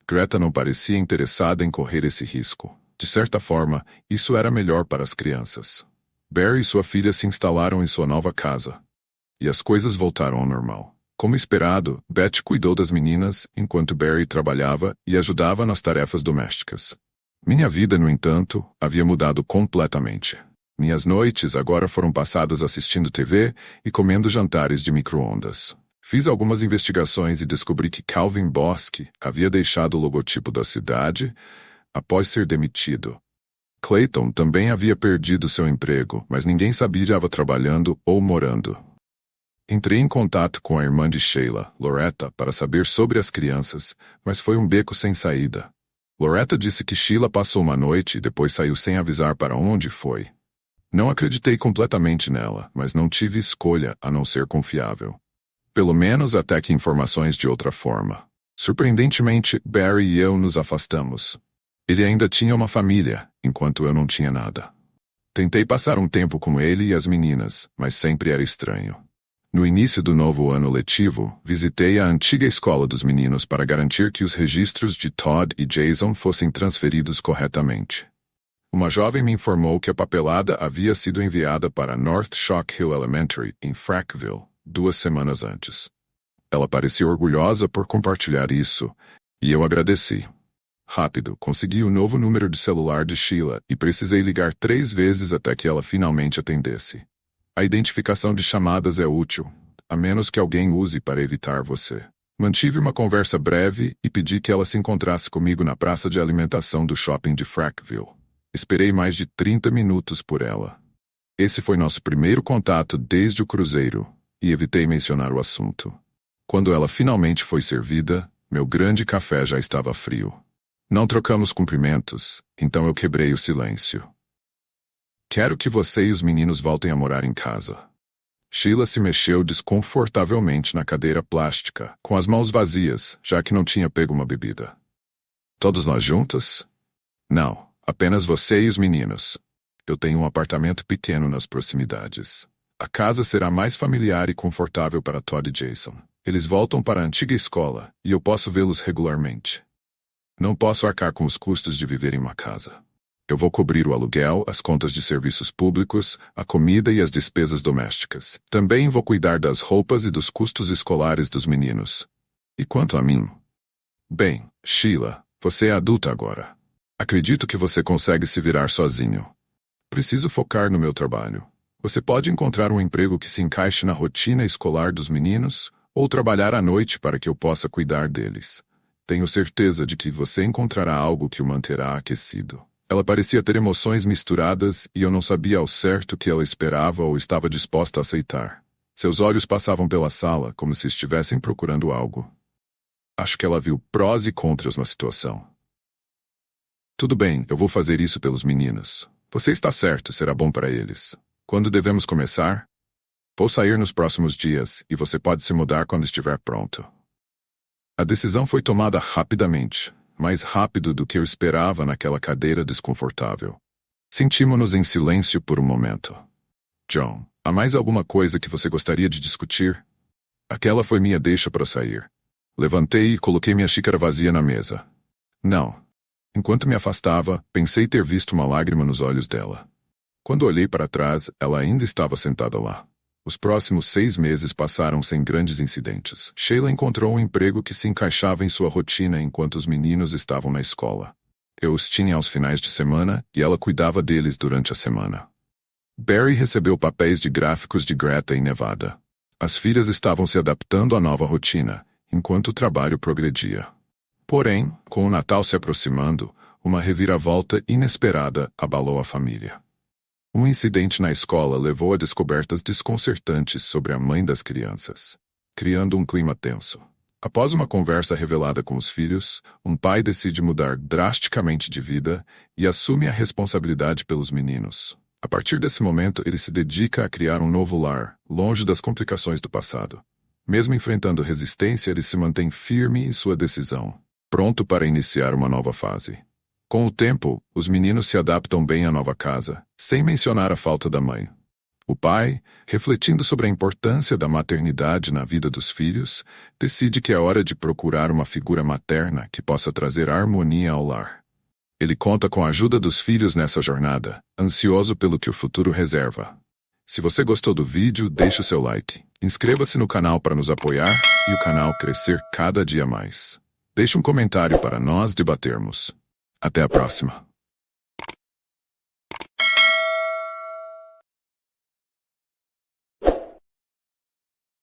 Greta não parecia interessada em correr esse risco. De certa forma, isso era melhor para as crianças. Barry e sua filha se instalaram em sua nova casa. E as coisas voltaram ao normal. Como esperado, Beth cuidou das meninas enquanto Barry trabalhava e ajudava nas tarefas domésticas. Minha vida, no entanto, havia mudado completamente. Minhas noites agora foram passadas assistindo TV e comendo jantares de micro-ondas. Fiz algumas investigações e descobri que Calvin Bosque havia deixado o logotipo da cidade após ser demitido. Clayton também havia perdido seu emprego, mas ninguém sabia se estava trabalhando ou morando. Entrei em contato com a irmã de Sheila, Loretta, para saber sobre as crianças, mas foi um beco sem saída. Loretta disse que Sheila passou uma noite e depois saiu sem avisar para onde foi. Não acreditei completamente nela, mas não tive escolha a não ser confiável. Pelo menos até que informações de outra forma. Surpreendentemente, Barry e eu nos afastamos. Ele ainda tinha uma família, enquanto eu não tinha nada. Tentei passar um tempo com ele e as meninas, mas sempre era estranho. No início do novo ano letivo, visitei a antiga escola dos meninos para garantir que os registros de Todd e Jason fossem transferidos corretamente. Uma jovem me informou que a papelada havia sido enviada para North Shock Hill Elementary, em Frackville, 2 semanas antes. Ela parecia orgulhosa por compartilhar isso, e eu agradeci. Rápido, consegui o novo número de celular de Sheila e precisei ligar 3 vezes até que ela finalmente atendesse. A identificação de chamadas é útil, a menos que alguém use para evitar você. Mantive uma conversa breve e pedi que ela se encontrasse comigo na praça de alimentação do shopping de Frackville. Esperei mais de 30 minutos por ela. Esse foi nosso primeiro contato desde o cruzeiro, e evitei mencionar o assunto. Quando ela finalmente foi servida, meu grande café já estava frio. Não trocamos cumprimentos, então eu quebrei o silêncio. Quero que você e os meninos voltem a morar em casa. Sheila se mexeu desconfortavelmente na cadeira plástica, com as mãos vazias, já que não tinha pego uma bebida. Todos nós juntos? Não, apenas você e os meninos. Eu tenho um apartamento pequeno nas proximidades. A casa será mais familiar e confortável para Todd e Jason. Eles voltam para a antiga escola, e eu posso vê-los regularmente. Não posso arcar com os custos de viver em uma casa. Eu vou cobrir o aluguel, as contas de serviços públicos, a comida e as despesas domésticas. Também vou cuidar das roupas e dos custos escolares dos meninos. E quanto a mim? Bem, Sheila, você é adulta agora. Acredito que você consegue se virar sozinho. Preciso focar no meu trabalho. Você pode encontrar um emprego que se encaixe na rotina escolar dos meninos, ou trabalhar à noite para que eu possa cuidar deles. Tenho certeza de que você encontrará algo que o manterá aquecido. Ela parecia ter emoções misturadas e eu não sabia ao certo o que ela esperava ou estava disposta a aceitar. Seus olhos passavam pela sala como se estivessem procurando algo. Acho que ela viu prós e contras na situação. Tudo bem, eu vou fazer isso pelos meninos. Você está certo, será bom para eles. Quando devemos começar? Vou sair nos próximos dias e você pode se mudar quando estiver pronto. A decisão foi tomada rapidamente. Mais rápido do que eu esperava naquela cadeira desconfortável. Sentimos-nos em silêncio por um momento. John, há mais alguma coisa que você gostaria de discutir? Aquela foi minha deixa para sair. Levantei e coloquei minha xícara vazia na mesa. Não. Enquanto me afastava, pensei ter visto uma lágrima nos olhos dela. Quando olhei para trás, ela ainda estava sentada lá. Os próximos 6 meses passaram sem grandes incidentes. Sheila encontrou um emprego que se encaixava em sua rotina enquanto os meninos estavam na escola. Eu os tinha aos finais de semana e ela cuidava deles durante a semana. Barry recebeu papéis de gráficos de Greta em Nevada. As filhas estavam se adaptando à nova rotina, enquanto o trabalho progredia. Porém, com o Natal se aproximando, uma reviravolta inesperada abalou a família. Um incidente na escola levou a descobertas desconcertantes sobre a mãe das crianças, criando um clima tenso. Após uma conversa revelada com os filhos, um pai decide mudar drasticamente de vida e assume a responsabilidade pelos meninos. A partir desse momento, ele se dedica a criar um novo lar, longe das complicações do passado. Mesmo enfrentando resistência, ele se mantém firme em sua decisão, pronto para iniciar uma nova fase. Com o tempo, os meninos se adaptam bem à nova casa, sem mencionar a falta da mãe. O pai, refletindo sobre a importância da maternidade na vida dos filhos, decide que é hora de procurar uma figura materna que possa trazer harmonia ao lar. Ele conta com a ajuda dos filhos nessa jornada, ansioso pelo que o futuro reserva. Se você gostou do vídeo, deixe o seu like. Inscreva-se no canal para nos apoiar e o canal crescer cada dia mais. Deixe um comentário para nós debatermos. Até a próxima.